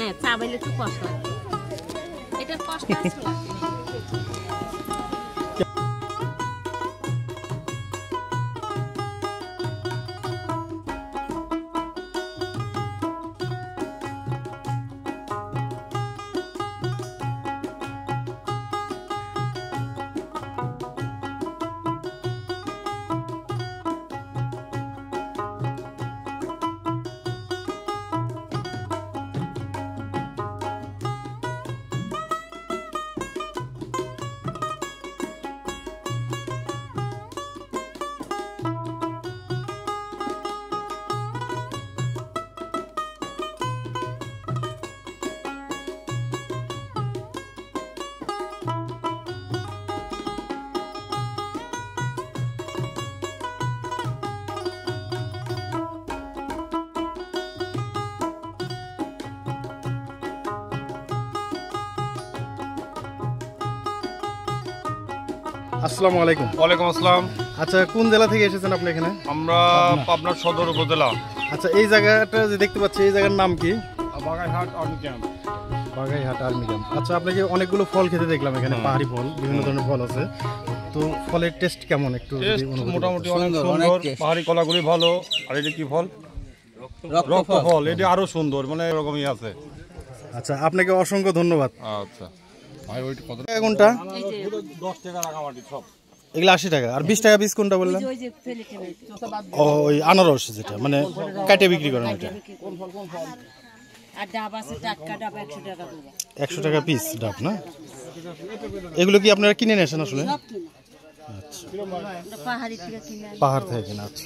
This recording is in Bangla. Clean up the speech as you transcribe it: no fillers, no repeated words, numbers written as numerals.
হ্যাঁ চাবাইলে একটু কষ্ট হয়, এটা কষ্ট আছে। আসসালামু আলাইকুম। ওয়ালাইকুম আসসালাম। আচ্ছা, কোন জেলা থেকে এসেছেন আপনি এখানে? আমরা পাবনা সদর উপজেলা। আচ্ছা, এই জায়গাটা যে দেখতে পাচ্ছি, এই জায়গার নাম কি? Bagaihat army camp. Bagaihat army camp. আচ্ছা, আপনাকে অনেকগুলো ফল খেতে দেখলাম এখানে, পাহাড়ি ফল, বিভিন্ন ধরনের ফল আছে। তো ফলের টেস্ট কেমন একটু? মোটামুটি অনেক সুন্দর, পাহাড়ি কলাগুলি ভালো। আর এটা কি ফল? রক্ত ফল। এটা আরো সুন্দর, মানে এরকমই আছে। আচ্ছা, আপনাকে অসংখ্য ধন্যবাদ। আচ্ছা ভাই, ওইটা কত টাকা কোনটা? 10 টাকা রাঙামাটি সব। এগুলো 80 টাকা। আর 20 টাকা পিস কোনটা বললেন? ও, ওই আনারস যেটা মানে কাটে বিক্রি করেন ওইটা। আর ডাব আছে, টাটকা ডাব 100 টাকা করে। 100 টাকা পিস ডাব না? এগুলো কি আপনারা কিনে নিয়ে আসেন আসলে? সব কিনা। আচ্ছা, পাহাড়ি থেকে কিনে। পাহাড় থেকে কিনা। আচ্ছা।